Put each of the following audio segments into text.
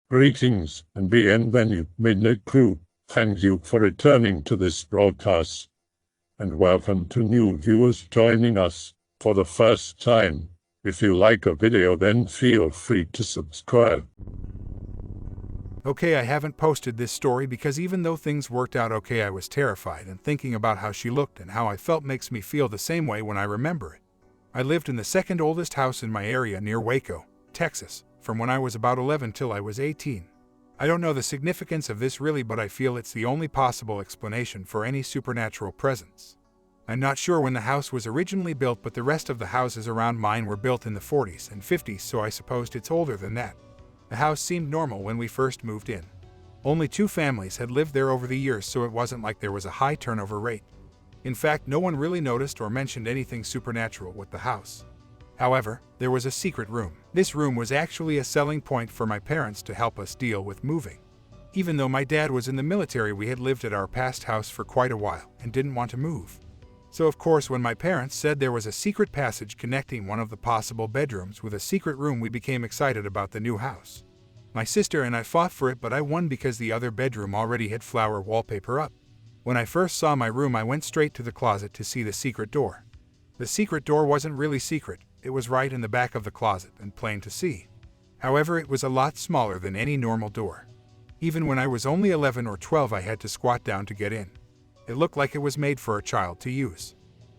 Greetings and bienvenue, MITZU. Thank you for returning to this broadcast, and welcome to new viewers joining us for the first time. If you like a video, then feel free to subscribe. Okay, I haven't posted this story because even though things worked out okay, I was terrified, and thinking about how she looked and how I felt makes me feel the same way when I remember it. I lived in the second oldest house in my area near Waco, Texas, from when I was about 11 till I was 18. I don't know the significance of this really, but I feel it's the only possible explanation for any supernatural presence. I'm not sure when the house was originally built, but the rest of the houses around mine were built in the 40s and 50s, so I supposed it's older than that. The house seemed normal when we first moved in. Only 2 families had lived there over the years, so it wasn't like there was a high turnover rate. In fact, no one really noticed or mentioned anything supernatural with the house. However, there was a secret room. This room was actually a selling point for my parents to help us deal with moving. Even though my dad was in the military, we had lived at our past house for quite a while and didn't want to move. So of course, when my parents said there was a secret passage connecting one of the possible bedrooms with a secret room, we became excited about the new house. My sister and I fought for it, but I won because the other bedroom already had flower wallpaper up. When I first saw my room, I went straight to the closet to see the secret door. The secret door wasn't really secret. It was right in the back of the closet and plain to see. However, it was a lot smaller than any normal door. Even when I was only 11 or 12, I had to squat down to get in. It looked like it was made for a child to use.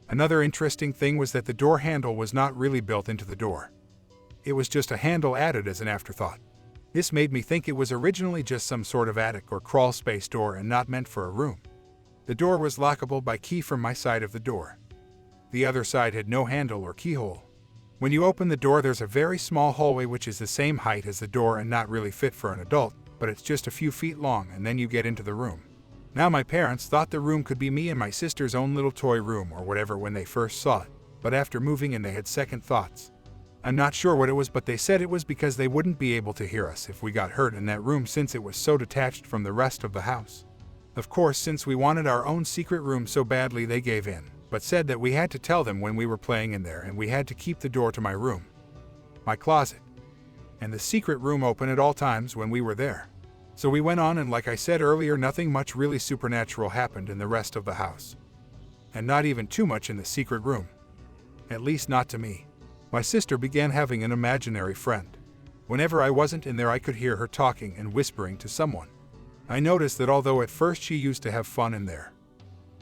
Another interesting thing was that the door handle was not really built into the door. It was just a handle added as an afterthought. This made me think it was originally just some sort of attic or crawl space door and not meant for a room. The door was lockable by key from my side of the door. The other side had no handle or keyhole. When you open the door, there's a very small hallway which is the same height as the door and not really fit for an adult, but it's just a few feet long, and then you get into the room. Now, my parents thought the room could be me and my sister's own little toy room or whatever when they first saw it, but after moving in they had second thoughts. I'm not sure what it was, but they said it was because they wouldn't be able to hear us if we got hurt in that room since it was so detached from the rest of the house. Of course, since we wanted our own secret room so badly, they gave in, but said that we had to tell them when we were playing in there, and we had to keep the door to my room, my closet, and the secret room open at all times when we were there. So we went on, and like I said earlier, nothing much really supernatural happened in the rest of the house. And not even too much in the secret room. At least not to me. My sister began having an imaginary friend. Whenever I wasn't in there, I could hear her talking and whispering to someone. I noticed that although at first she used to have fun in there,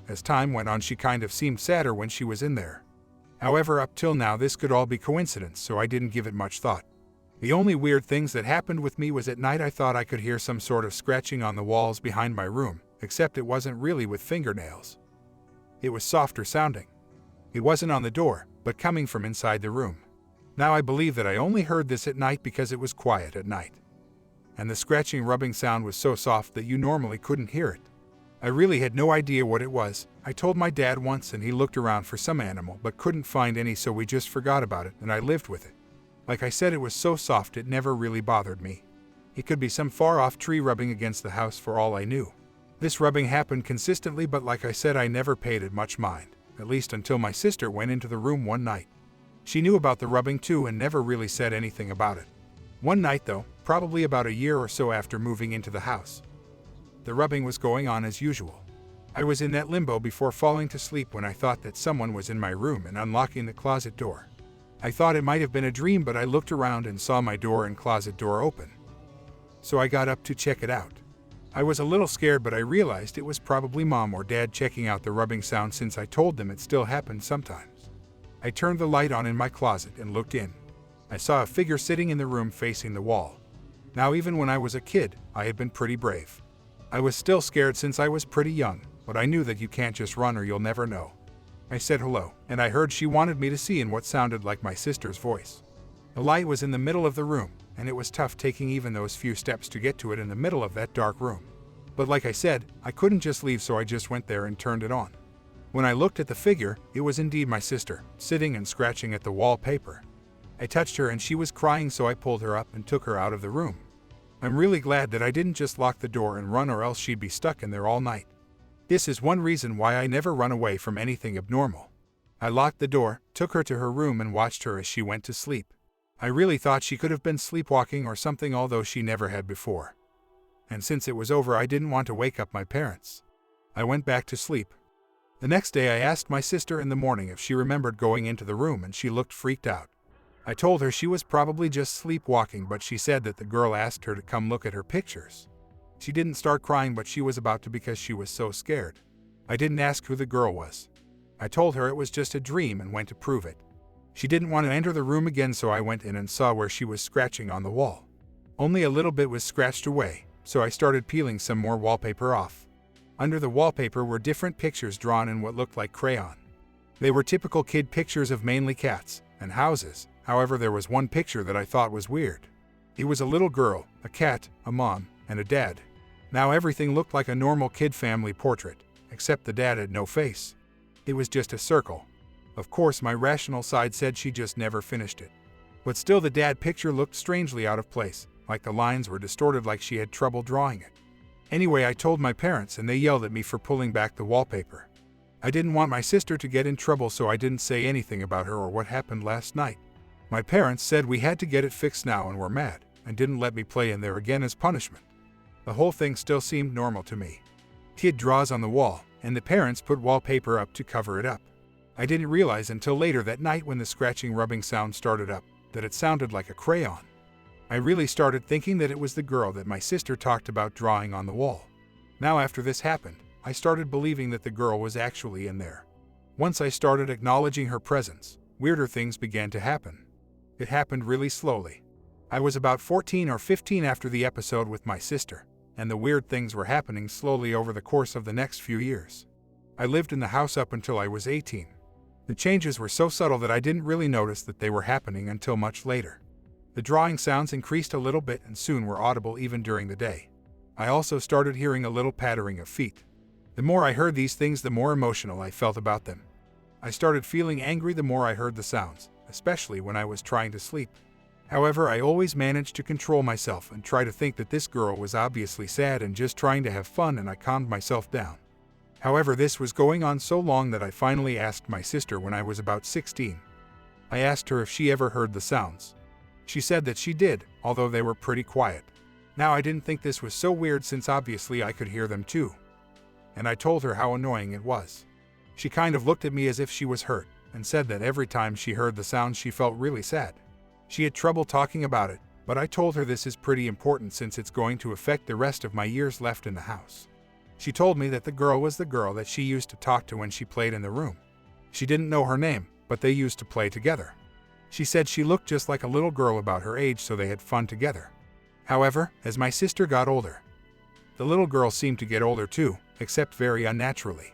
as time went on she kind of seemed sadder when she was in there. However, up till now this could all be coincidence, so I didn't give it much thought. The only weird things that happened with me was at night I thought I could hear some sort of scratching on the walls behind my room, except it wasn't really with fingernails. It was softer sounding. It wasn't on the door, but coming from inside the room. Now I believe that I only heard this at night because it was quiet at night. And the scratching rubbing sound was so soft that you normally couldn't hear it. I really had no idea what it was. I told my dad once and he looked around for some animal but couldn't find any, so we just forgot about it and I lived with it. Like I said, it was so soft it never really bothered me. It could be some far-off tree rubbing against the house for all I knew. This rubbing happened consistently, but like I said, I never paid it much mind, at least until my sister went into the room one night. She knew about the rubbing too and never really said anything about it. One night though, probably about a year or so after moving into the house, the rubbing was going on as usual. I was in that limbo before falling to sleep when I thought that someone was in my room and unlocking the closet door. I thought it might have been a dream, but I looked around and saw my door and closet door open. So I got up to check it out. I was a little scared, but I realized it was probably Mom or Dad checking out the rubbing sound since I told them it still happened sometimes. I turned the light on in my closet and looked in. I saw a figure sitting in the room facing the wall. Now, even when I was a kid, I had been pretty brave. I was still scared since I was pretty young, but I knew that you can't just run or you'll never know. I said hello, and I heard she wanted me to see in what sounded like my sister's voice. The light was in the middle of the room, and it was tough taking even those few steps to get to it in the middle of that dark room. But like I said, I couldn't just leave, so I just went there and turned it on. When I looked at the figure, it was indeed my sister, sitting and scratching at the wallpaper. I touched her and she was crying, so I pulled her up and took her out of the room. I'm really glad that I didn't just lock the door and run, or else she'd be stuck in there all night. This is one reason why I never run away from anything abnormal. I locked the door, took her to her room, and watched her as she went to sleep. I really thought she could have been sleepwalking or something, although she never had before. And since it was over, I didn't want to wake up my parents. I went back to sleep. The next day I asked my sister in the morning if she remembered going into the room, and she looked freaked out. I told her she was probably just sleepwalking, but she said that the girl asked her to come look at her pictures. She didn't start crying, but she was about to because she was so scared. I didn't ask who the girl was. I told her it was just a dream and went to prove it. She didn't want to enter the room again, so I went in and saw where she was scratching on the wall. Only a little bit was scratched away, so I started peeling some more wallpaper off. Under the wallpaper were different pictures drawn in what looked like crayon. They were typical kid pictures of mainly cats and houses. However, there was one picture that I thought was weird. It was a little girl, a cat, a mom, and a dad. Now everything looked like a normal kid family portrait, except the dad had no face. It was just a circle. Of course, my rational side said she just never finished it. But still, the dad picture looked strangely out of place, like the lines were distorted, like she had trouble drawing it. Anyway, I told my parents and they yelled at me for pulling back the wallpaper. I didn't want my sister to get in trouble, so I didn't say anything about her or what happened last night. My parents said we had to get it fixed now and were mad, and didn't let me play in there again as punishment. The whole thing still seemed normal to me. Kid draws on the wall, and the parents put wallpaper up to cover it up. I didn't realize until later that night, when the scratching rubbing sound started up, that it sounded like a crayon. I really started thinking that it was the girl that my sister talked about drawing on the wall. Now after this happened, I started believing that the girl was actually in there. Once I started acknowledging her presence, weirder things began to happen. It happened really slowly. I was about 14 or 15 after the episode with my sister, and the weird things were happening slowly over the course of the next few years. I lived in the house up until I was 18. The changes were so subtle that I didn't really notice that they were happening until much later. The drawing sounds increased a little bit and soon were audible even during the day. I also started hearing a little pattering of feet. The more I heard these things, the more emotional I felt about them. I started feeling angry the more I heard the sounds, especially when I was trying to sleep. However, I always managed to control myself and try to think that this girl was obviously sad and just trying to have fun, and I calmed myself down. However, this was going on so long that I finally asked my sister when I was about 16. I asked her if she ever heard the sounds. She said that she did, although they were pretty quiet. Now I didn't think this was so weird, since obviously I could hear them too. And I told her how annoying it was. She kind of looked at me as if she was hurt, and said that every time she heard the sound she felt really sad. She had trouble talking about it, but I told her this is pretty important since it's going to affect the rest of my years left in the house. She told me that the girl was the girl that she used to talk to when she played in the room. She didn't know her name, but they used to play together. She said she looked just like a little girl about her age, so they had fun together. However, as my sister got older, the little girl seemed to get older too, except very unnaturally.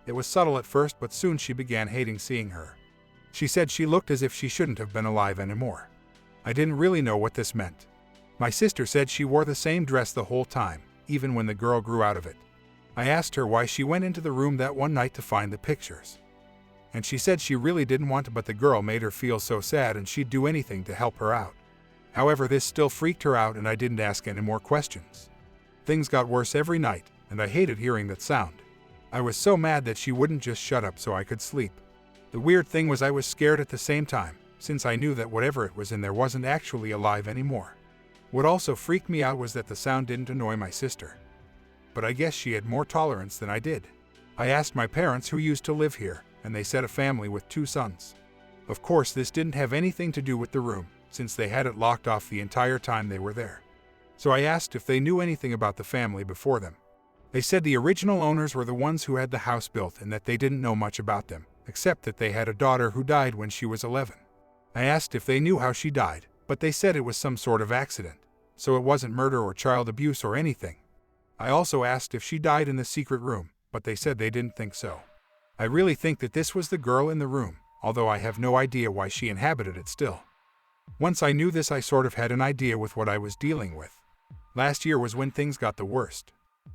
It was subtle at first, but soon she began hating seeing her. She said she looked as if she shouldn't have been alive anymore. I didn't really know what this meant. My sister said she wore the same dress the whole time, even when the girl grew out of it. I asked her why she went into the room that one night to find the pictures. And she said she really didn't want to, but the girl made her feel so sad and she'd do anything to help her out. However, this still freaked her out and I didn't ask any more questions. Things got worse every night, and I hated hearing that sound. I was so mad that she wouldn't just shut up so I could sleep. The weird thing was I was scared at the same time, since I knew that whatever it was in there wasn't actually alive anymore. What also freaked me out was that the sound didn't annoy my sister. But I guess she had more tolerance than I did. I asked my parents who used to live here, and they said a family with 2 sons. Of course, this didn't have anything to do with the room, since they had it locked off the entire time they were there. So I asked if they knew anything about the family before them. They said the original owners were the ones who had the house built and that they didn't know much about them, except that they had a daughter who died when she was 11. I asked if they knew how she died, but they said it was some sort of accident, so it wasn't murder or child abuse or anything. I also asked if she died in the secret room, but they said they didn't think so. I really think that this was the girl in the room, although I have no idea why she inhabited it still. Once I knew this, I sort of had an idea with what I was dealing with. Last year was when things got the worst.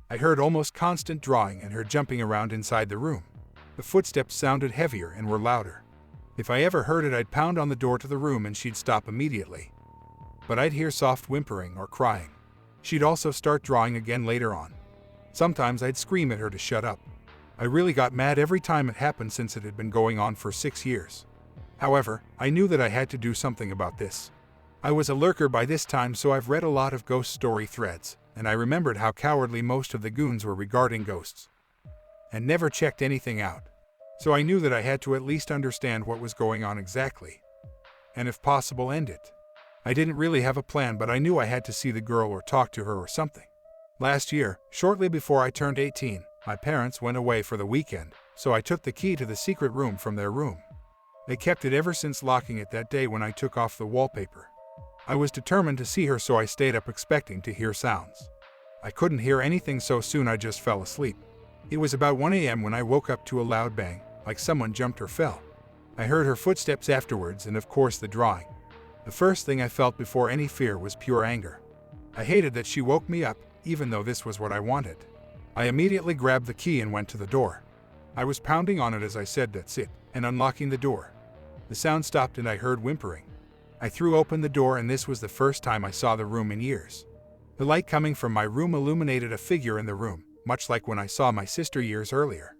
I heard almost constant drawing and her jumping around inside the room. The footsteps sounded heavier and were louder. If I ever heard it, I'd pound on the door to the room and she'd stop immediately. But I'd hear soft whimpering or crying. She'd also start drawing again later on. Sometimes I'd scream at her to shut up. I really got mad every time it happened since it had been going on for 6 years. However, I knew that I had to do something about this. I was a lurker by this time, so I've read a lot of ghost story threads, and I remembered how cowardly most of the goons were regarding ghosts, and never checked anything out. So I knew that I had to at least understand what was going on exactly, and if possible end it. I didn't really have a plan, but I knew I had to see the girl or talk to her or something. Last year, shortly before I turned 18, my parents went away for the weekend, so I took the key to the secret room from their room. They kept it ever since locking it that day when I took off the wallpaper. I was determined to see her, so I stayed up expecting to hear sounds. I couldn't hear anything so soon I just fell asleep. It was about 1 a.m. when I woke up to a loud bang, like someone jumped or fell. I heard her footsteps afterwards and of course the drawing. The first thing I felt before any fear was pure anger. I hated that she woke me up, even though this was what I wanted. I immediately grabbed the key and went to the door. I was pounding on it as I said "that's it," and unlocking the door. The sound stopped and I heard whimpering. I threw open the door, and this was the first time I saw the room in years. The light coming from my room illuminated a figure in the room, much like when I saw my sister years earlier.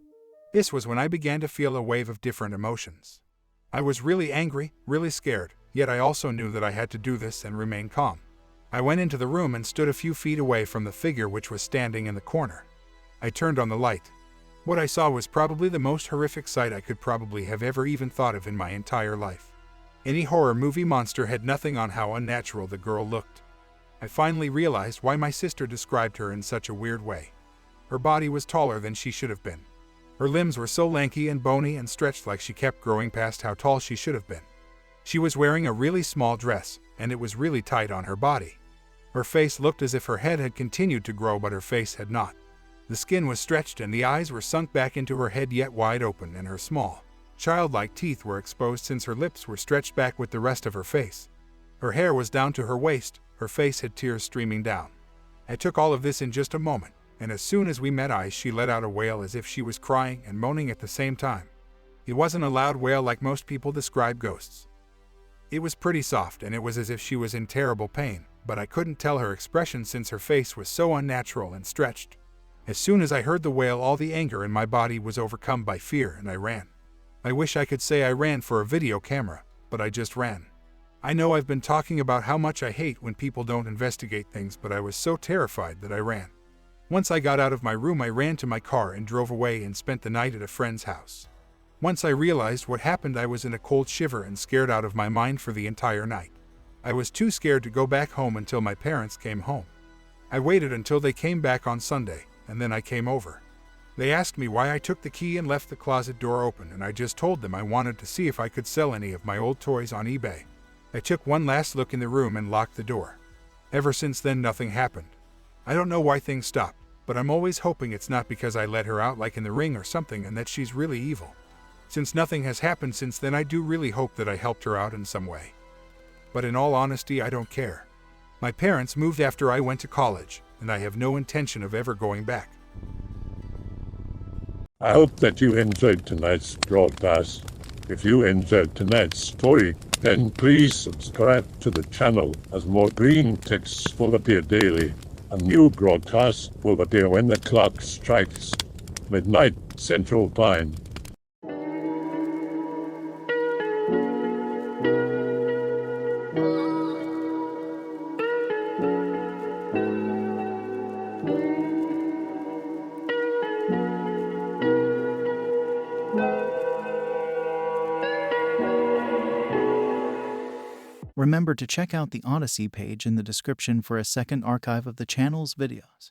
This was when I began to feel a wave of different emotions. I was really angry, really scared, yet I also knew that I had to do this and remain calm. I went into the room and stood a few feet away from the figure, which was standing in the corner. I turned on the light. What I saw was probably the most horrific sight I could probably have ever even thought of in my entire life. Any horror movie monster had nothing on how unnatural the girl looked. I finally realized why my sister described her in such a weird way. Her body was taller than she should have been. Her limbs were so lanky and bony and stretched like she kept growing past how tall she should have been. She was wearing a really small dress, and it was really tight on her body. Her face looked as if her head had continued to grow, but her face had not. The skin was stretched and the eyes were sunk back into her head yet wide open, and her small, childlike teeth were exposed since her lips were stretched back with the rest of her face. Her hair was down to her waist, her face had tears streaming down. I took all of this in just a moment, and as soon as we met eyes she let out a wail as if she was crying and moaning at the same time. It wasn't a loud wail like most people describe ghosts. It was pretty soft, and it was as if she was in terrible pain, but I couldn't tell her expression since her face was so unnatural and stretched. As soon as I heard the wail, all the anger in my body was overcome by fear, and I ran. I wish I could say I ran for a video camera, but I just ran. I know I've been talking about how much I hate when people don't investigate things, but I was so terrified that I ran. Once I got out of my room, I ran to my car and drove away and spent the night at a friend's house. Once I realized what happened, I was in a cold shiver and scared out of my mind for the entire night. I was too scared to go back home until my parents came home. I waited until they came back on Sunday, and then I came over. They asked me why I took the key and left the closet door open, and I just told them I wanted to see if I could sell any of my old toys on eBay. I took one last look in the room and locked the door. Ever since then, nothing happened. I don't know why things stopped, but I'm always hoping it's not because I let her out like in The Ring or something and that she's really evil. Since nothing has happened since then, I do really hope that I helped her out in some way. But in all honesty, I don't care. My parents moved after I went to college, and I have no intention of ever going back. I hope that you enjoyed tonight's broadcast. If you enjoyed tonight's story, then please subscribe to the channel, as more green texts will appear daily. A new broadcast will appear when the clock strikes midnight Central Time. Remember to check out the Odyssey page in the description for a second archive of the channel's videos.